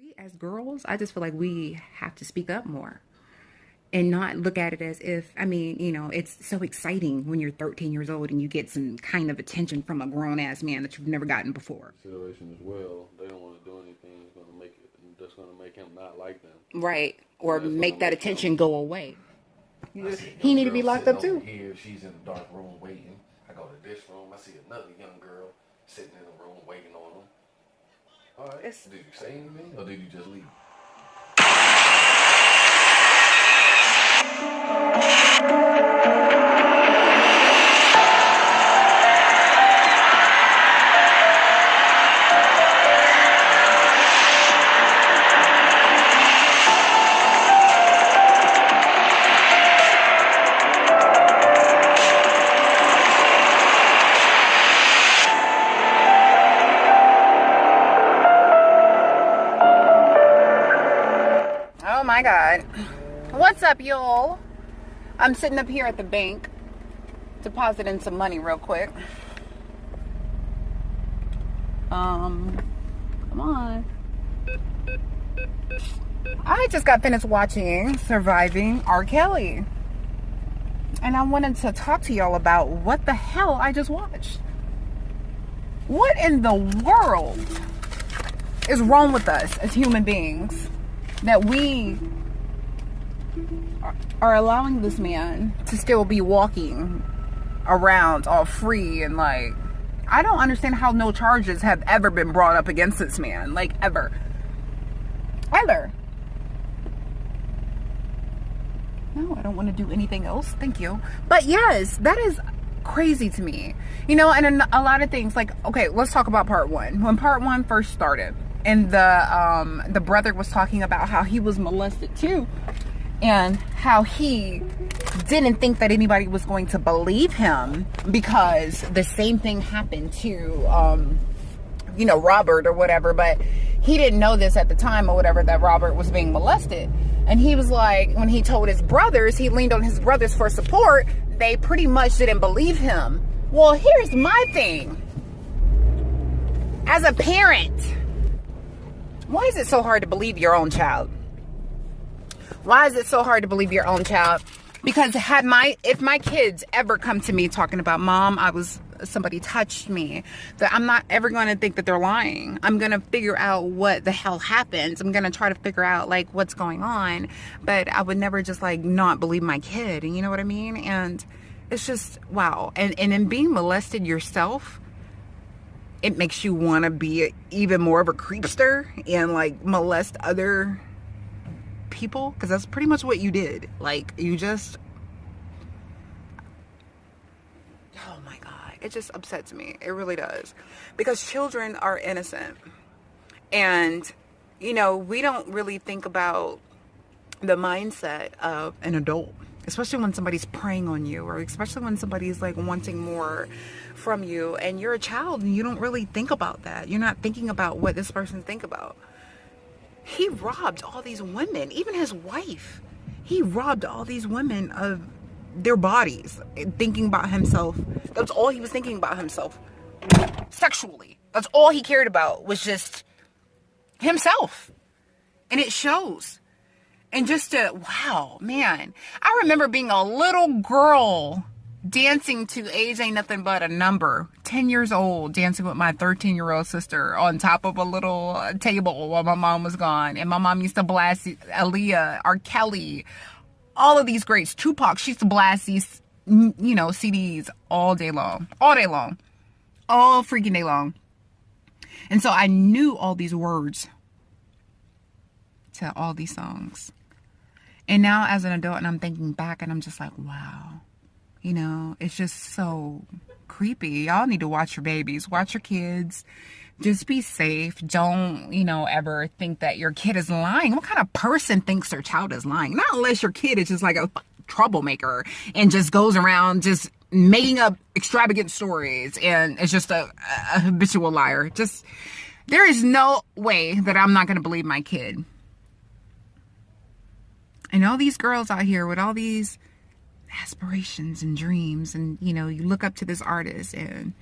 we as girls, I just feel like we have to speak up more and not look at it as if, I mean, it's so exciting when you're 13 years old and you get some kind of attention from a grown ass man that you've never gotten before. Situation as well. They don't want to do anything that's gonna make him not like them. Right. Or make that attention go away. He need to be locked up too. Here, she's in the dark room waiting. I go to this room. I see another young girl sitting in the room waiting on him. All right. Did you say anything, or did you just leave? Oh my God. What's up, y'all? I'm sitting up here at the bank depositing some money real quick. Come on. I just got finished watching Surviving R. Kelly. And I wanted to talk to y'all about what the hell I just watched. What in the world is wrong with us as human beings that we are allowing this man to still be walking around all free and like, I don't understand how no charges have ever been brought up against this man, like ever. No, I don't want to do anything else, thank you. But yes, that is crazy to me, and a lot of things, like, okay, let's talk about part one. When part one first started and the brother was talking about how he was molested too, and how he didn't think that anybody was going to believe him because the same thing happened to Robert or whatever, but he didn't know this at the time or whatever, that Robert was being molested. And he was like, when he told his brothers, he leaned on his brothers for support, they pretty much didn't believe him. Well, here's my thing. As a parent, why is it so hard to believe your own child? Why is it so hard to believe your own child? Because if my kids ever come to me talking about, Mom, somebody touched me, that I'm not ever going to think that they're lying. I'm going to figure out what the hell happens. I'm going to try to figure out like what's going on, but I would never just like not believe my kid. And you know what I mean? And it's just, wow. And in being molested yourself, it makes you want to be even more of a creepster and like molest other people, because that's pretty much what you did. Like, you just, oh my God, it just upsets me. It really does, because children are innocent, and we don't really think about the mindset of an adult, especially when somebody's preying on you, or especially when somebody's like wanting more from you, and you're a child and you don't really think about that. You're not thinking about what this person think about. He robbed all these women, even his wife. He robbed all these women of their bodies, thinking about himself. That's all he was thinking about himself. Sexually. That's all he cared about, was just himself. And it shows. And just wow, man. I remember being a little girl dancing to Age Ain't Nothing But a Number, 10 years old, dancing with my 13-year-old sister on top of a little table while my mom was gone. And my mom used to blast Aaliyah, R. Kelly, all of these greats, Tupac. She used to blast these, CDs all day long, all freaking day long. And so I knew all these words to all these songs. And now as an adult, and I'm thinking back, and I'm just like, wow. It's just so creepy. Y'all need to watch your babies. Watch your kids. Just be safe. Don't, ever think that your kid is lying. What kind of person thinks their child is lying? Not unless your kid is just like a troublemaker and just goes around just making up extravagant stories and is just a habitual liar. Just, there is no way that I'm not going to believe my kid. And all these girls out here with all these aspirations and dreams, and you look up to this artist, and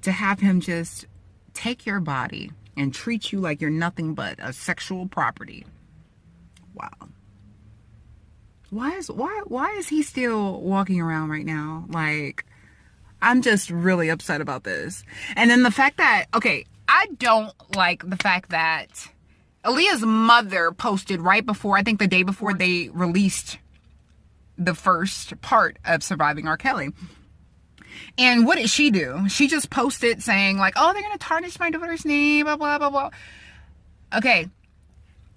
to have him just take your body and treat you like you're nothing but a sexual property. Wow. Why is he still walking around right now? Like, I'm just really upset about this. And then the fact that, okay, I don't like the fact that Aaliyah's mother posted right before, I think the day before they released the first part of Surviving R. Kelly. And what did she do? She just posted saying like, oh, they're going to tarnish my daughter's name, blah, blah, blah, blah. Okay.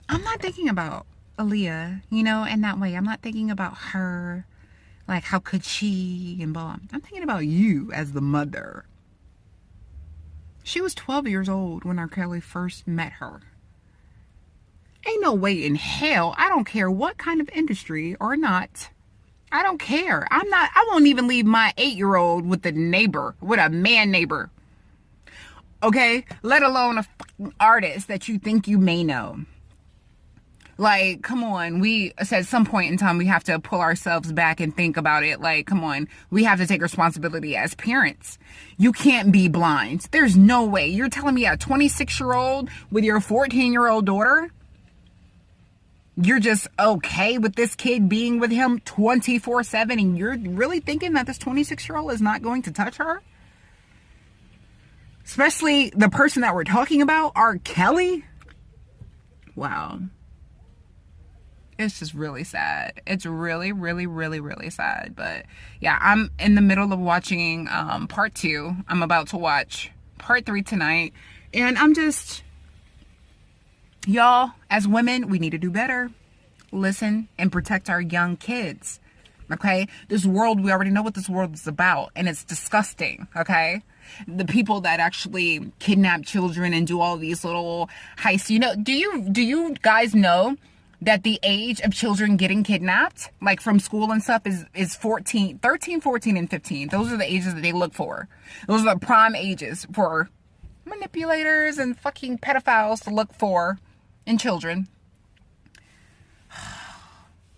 I'm not thinking about Aaliyah, you know, in that way. I'm not thinking about her. Like, how could she and blah. I'm thinking about you as the mother. She was 12 years old when R. Kelly first met her. Ain't no way in hell. I don't care what kind of industry or not. I don't care. I won't even leave my 8-year-old with a neighbor, with a man neighbor. Okay? Let alone a fucking artist that you think you may know. Like, come on. We, at some point in time, we have to pull ourselves back and think about it. Like, come on. We have to take responsibility as parents. You can't be blind. There's no way. You're telling me a 26-year-old with your 14-year-old daughter, you're just okay with this kid being with him 24/7, and you're really thinking that this 26-year-old is not going to touch her? Especially the person that we're talking about, R. Kelly? Wow. It's just really sad. It's really, really, really, really sad. But yeah, I'm in the middle of watching part 2. I'm about to watch part 3 tonight. And I'm just... Y'all, as women, we need to do better. Listen and protect our young kids. Okay? This world, we already know what this world is about. And it's disgusting. Okay? The people that actually kidnap children and do all these little heists. You know, do you guys know that the age of children getting kidnapped, like from school and stuff, is 13, 14, and 15. Those are the ages that they look for. Those are the prime ages for manipulators and fucking pedophiles to look for in children.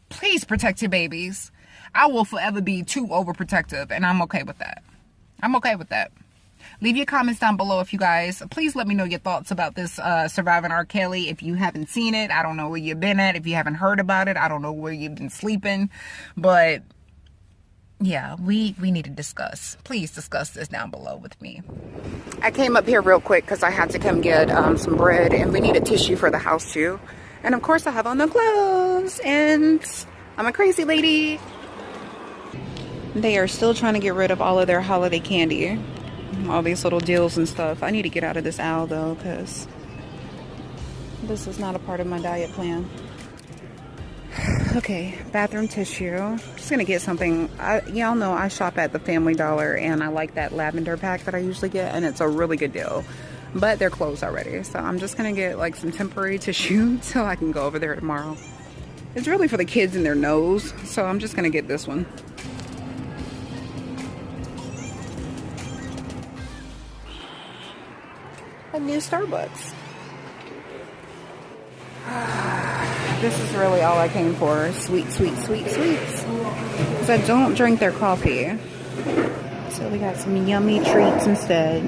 Please protect your babies. I will forever be too overprotective, and I'm okay with that. I'm okay with that. Leave your comments down below if you guys, please let me know your thoughts about this Surviving R. Kelly. If you haven't seen it, I don't know where you've been at. If you haven't heard about it, I don't know where you've been sleeping. But yeah, we need to discuss. Please discuss this down below with me. I came up here real quick because I had to come get some bread, and we need a tissue for the house too. And of course I have on no clothes, and I'm a crazy lady. They are still trying to get rid of all of their holiday candy. All these little deals and stuff. I need to get out of this aisle though, because this is not a part of my diet plan. Okay, bathroom tissue. Just gonna get something. Y'all know I shop at the Family Dollar, and I like that lavender pack that I usually get, and it's a really good deal. But they're closed already, so I'm just gonna get like some temporary tissue till I can go over there tomorrow. It's really for the kids in their nose, so I'm just gonna get this one. A new Starbucks. This is really all I came for. Sweet, sweet, sweet, sweets. Because I don't drink their coffee. So we got some yummy treats instead.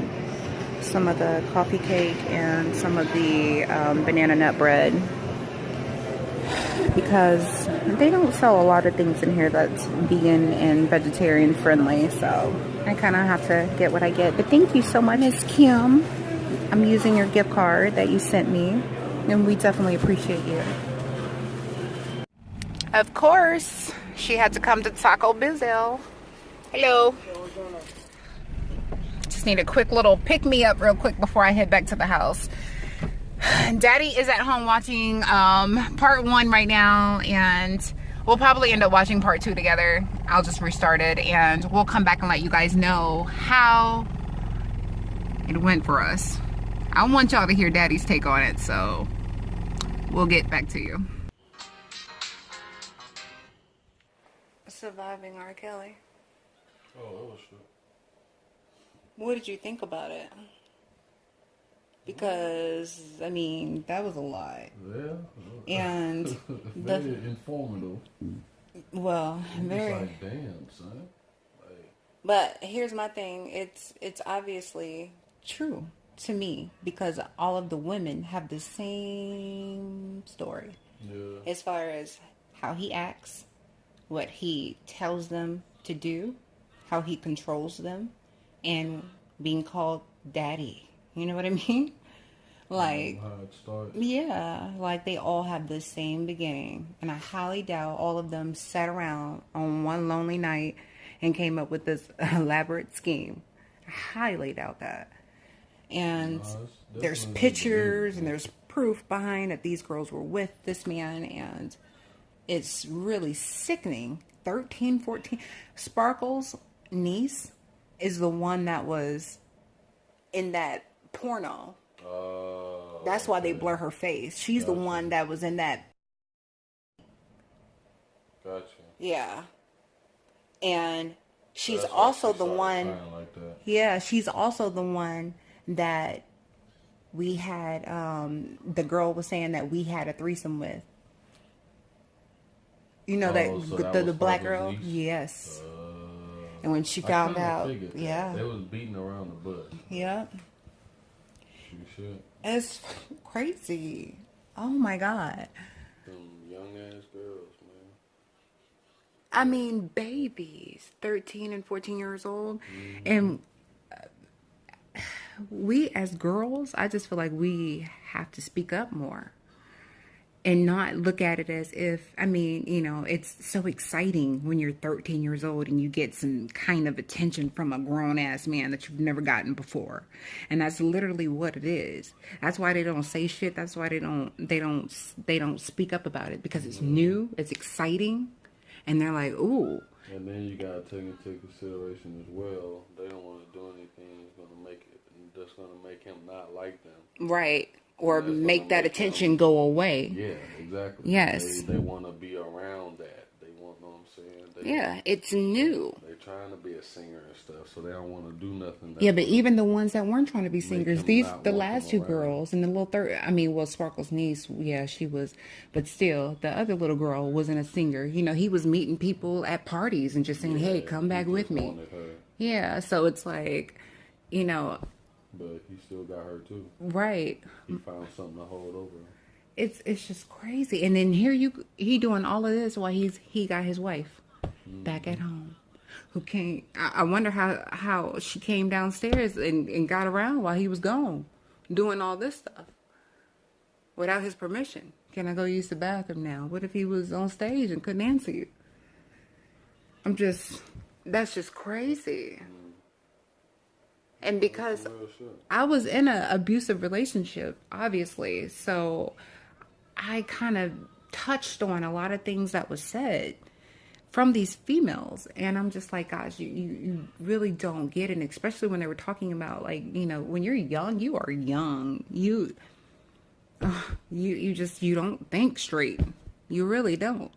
Some of the coffee cake and some of the banana nut bread. Because they don't sell a lot of things in here that's vegan and vegetarian friendly. So I kind of have to get what I get. But thank you so much, Miss Kim. I'm using your gift card that you sent me, and we definitely appreciate you. Of course, she had to come to Taco Bizzle. Hello. Just need a quick little pick-me-up real quick before I head back to the house. Daddy is at home watching part 1 right now, and we'll probably end up watching part 2 together. I'll just restart it, and we'll come back and let you guys know how it went for us. I want y'all to hear Daddy's take on it, so we'll get back to you. Surviving R. Kelly. Oh, that was true. What did you think about it? Because, I mean, that was a lot. Yeah. And very informative. Well, very. It's like, damn, son. Like, but here's my thing. It's obviously true. to me because all of the women have the same story Yeah. as far as how he acts, what he tells them to do, how he controls them, and being called daddy. You know what I mean? Like, How it starts. yeah, like they all have the same beginning. And I highly doubt all of them sat around on one lonely night and came up with this elaborate scheme. I highly doubt that. And there's pictures and there's proof behind that these girls were with this man. And it's really sickening. 13, 14. Sparkle's niece is the one that was in that porno. That's why they blur her face. She's the one that was in that. Gotcha. Yeah. And she's also the one. Like that. Yeah, she's also the one that we had. The girl was saying that we had a threesome with. You know that the black girl. Niece? Yes. And when she found out, yeah, they was beating around the bush. Yeah. Shit. It's crazy. Oh my God. Them young ass girls, man. I mean, babies, 13 and 14 years old. And we as girls, I just feel like we have to speak up more and not look at it as if, I mean, you know, it's so exciting when you're 13 years old and you get some kind of attention from a grown ass man that you've never gotten before. And that's literally what it is. That's why they don't say shit. That's why they don't speak up about it, because it's new, it's exciting, and they're like, ooh. And then you gotta take into consideration as well, they don't want to do anything that's gonna make him not like them. Right. Or make that attention go away. Yeah, exactly. Yes. They want to be around that. They want, know what I'm saying? Yeah, it's new. They're trying to be a singer and stuff, so they don't want to do nothing. Yeah, but even the ones that weren't trying to be singers, the last two girls and the little Sparkle's niece, yeah, she was, but still, the other little girl wasn't a singer. You know, he was meeting people at parties and just saying, hey, come back with me. Yeah, so it's like, you know. But he still got her too. Right. He found something to hold over him. It's just crazy. And then here he doing all of this while he got his wife back at home, who came. I wonder how she came downstairs and got around while he was gone, doing all this stuff without his permission. Can I go use the bathroom now? What if he was on stage and couldn't answer you? That's just crazy. And because I was in an abusive relationship, obviously, so I kind of touched on a lot of things that was said from these females. And I'm just like, gosh, you really don't get it. And especially when they were talking about, like, you know, when you're young, you are young. You don't think straight. You really don't.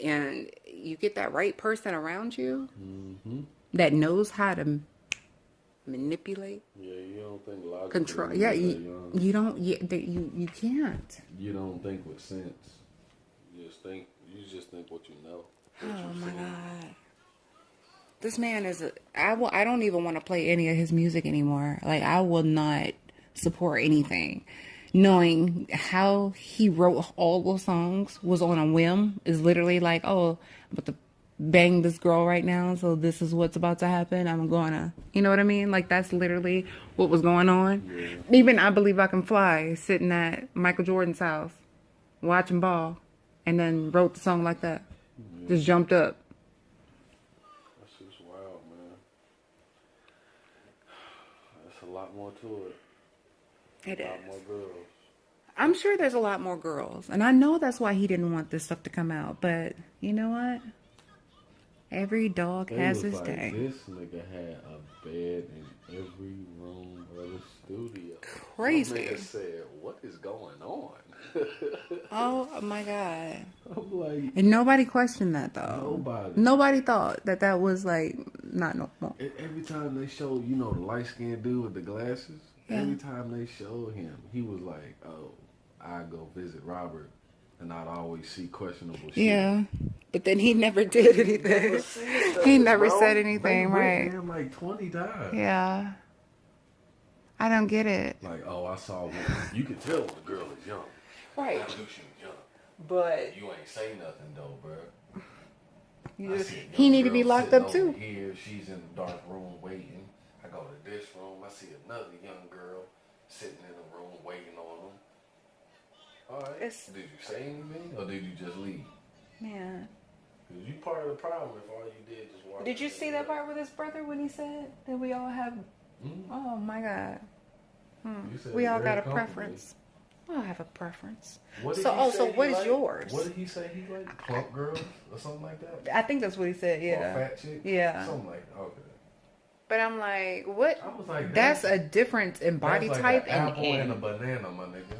And you get that right person around you that knows how to manipulate. Yeah, you don't think logically. Control. Yeah, you don't. You can't. You don't think with sense. You just think what you know. Oh my God. This man is. I don't even want to play any of his music anymore. Like, I will not support anything. Knowing how he wrote all those songs was on a whim is literally like, oh, but the bang this girl right now, so this is what's about to happen. I'm gonna, you know what I mean? Like, that's literally what was going on. Yeah. Even I Believe I Can Fly, sitting at Michael Jordan's house, watching ball, and then wrote the song like that. Yeah. Just jumped up. That's just wild, man. There's a lot more to it. It is. A lot more girls. I'm sure there's a lot more girls, and I know that's why he didn't want this stuff to come out. But you know what? Every dog has his day. This nigga had a bed in every room of the studio. Crazy. My nigga said, "What is going on?" Oh my God. I'm like, and nobody questioned that though. Nobody thought that was like not normal. Every time they show, you know, the light skinned dude with the glasses. Yeah. Every time they showed him, he was like, "Oh, I go visit Robert, and I'd always see questionable shit." Yeah, but then he never did anything. He never said anything, right? Him like 20 times. Yeah. I don't get it. Like, oh, I saw one. You can tell when the girl is young. Right. I knew she was young. But You ain't say nothing though, bro. he need to be locked up too. Here, she's in the dark room waiting. I go to this room. I see another young girl sitting in the room waiting on them. All right. Did you say anything, or did you just leave? Man. Cause you part of the problem if all you did just watch. Did you see that part with his brother when he said that we all have? Mm-hmm. Oh my God. said We all very got a comfortably. preference. We all have a preference. What did So, he oh, say so he what is liked? yours? What did he say he liked? Plump girls or something like that? I think that's what he said. Or Yeah. fat chick? Yeah. Something like that. Okay. But I'm like, what? I was like, That's a difference in body that's type like an and apple and a banana, my nigga.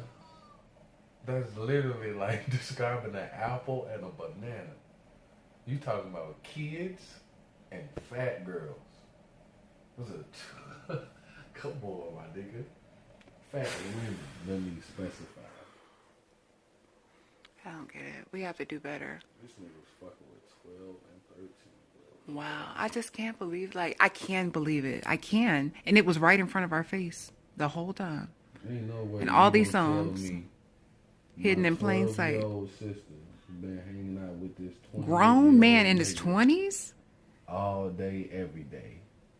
That's literally like describing an apple and a banana. You talking about kids and fat girls. What's it? Come on, my nigga. Fat women. Let me specify. I don't get it. We have to do better. This nigga's fucking with 12 and 13. Wow. I just can't believe, I can believe it. I can. And it was right in front of our face the whole time. Ain't no way. And you all these gonna tell songs me hidden my in plain sight. 12-year-old sister been hanging out with this 20-year-old Grown man in his nigga 20s? all day, every day,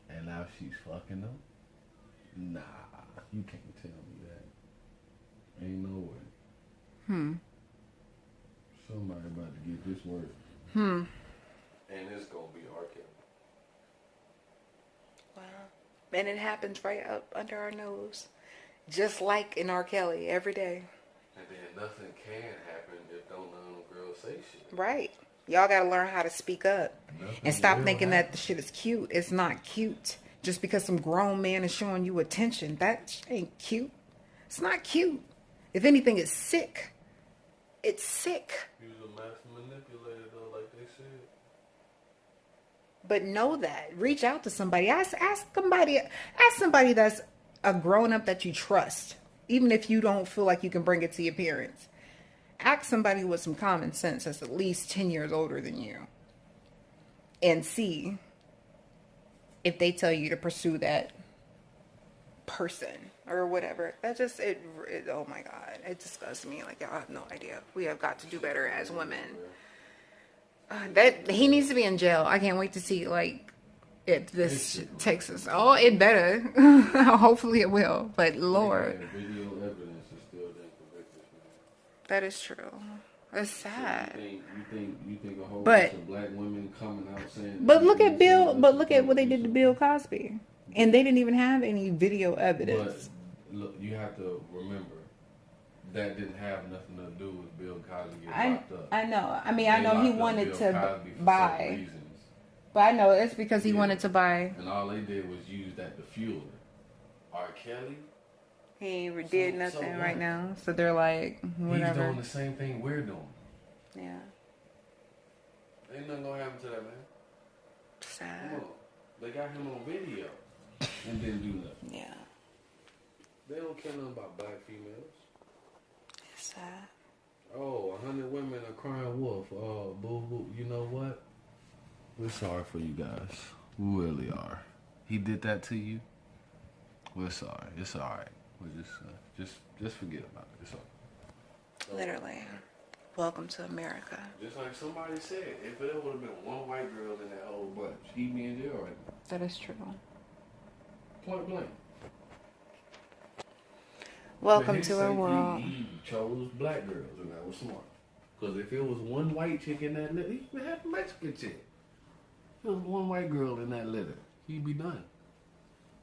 and now she's fucking him? Nah, you can't tell me that. Ain't no way. Somebody about to get this work. And it's gonna be R. Kelly. Wow. And it happens right up under our nose. Just like in R. Kelly every day. And then nothing can happen if don't none of them girls say shit. Right. Y'all got to learn how to speak up. Nothing And stop will thinking happen. that the shit is cute. It's not cute. Just because some grown man is showing you attention, that ain't cute. It's not cute. If anything, it's sick. It's sick. He was a master manipulator though, like they said. But know that. Reach out to somebody. Ask somebody that's a grown up that you trust. Even if you don't feel like you can bring it to your parents. Ask somebody with some common sense that's at least 10 years older than you. And see if they tell you to pursue that person or whatever. That just, it oh my God. It disgusts me. Like, y'all have no idea. We have got to do better as women. That he needs to be in jail. I can't wait to see, like, if this takes us. Oh, it better. Hopefully it will. But Lord. Video evidence is still didn't convict this man. That is true. It's sad. So you think a whole But- bunch of black women coming out saying? But look at Bill. But look at what they did to Bill Cosby, and they didn't even have any video evidence. But look, you have to remember that didn't have nothing to do with Bill Cosby getting locked up. I know. I mean, I They know he locked up wanted Bill to Cosby for certain buy, reasons. but I know it's because he Yeah. wanted to buy. And all they did was use that to fuel it. R. Kelly, He did So nothing what? right now, so they're like, he's whatever. doing the same thing we're doing. Yeah, Ain't nothing gonna happen to that man. sad. Come on. They got him on video. And didn't do nothing. Yeah, They don't care nothing about black females. it's sad. Oh, 100 women are crying wolf. Oh, boo boo. You know what? We're sorry for you guys. We really are. He did that to you. We're sorry. It's all right. We're just forget about it. It's all right. Literally. Welcome to America. Just like somebody said, if there would have been one white girl in that whole bunch, he'd be in jail right now. That is true. Point blank. Welcome But to he our said world. He chose black girls, and that was smart. Because if it was one white chick in that litter, he could have a Mexican chick. If it was one white girl in that litter, he'd be done.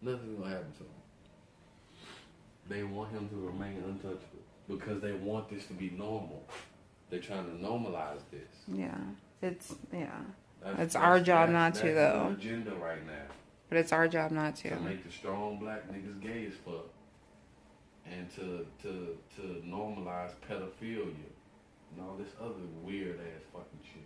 Nothing's gonna happen to him. They want him to remain untouchable because they want this to be normal. They're trying to normalize this. Yeah, it's That's- It's our job not to, that's though. the agenda right now. But it's our job not to. To make the strong black niggas gay as fuck. And to normalize pedophilia and all this other weird ass fucking shit.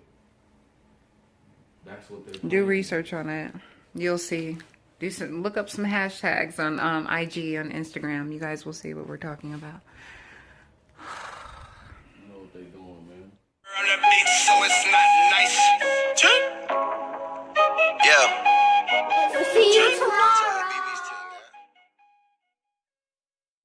That's what they're Do doing. research on it. You'll see. Look up some hashtags on IG, on Instagram. You guys will see what we're talking about. You know what they doing, man. On the beat, so it's not nice.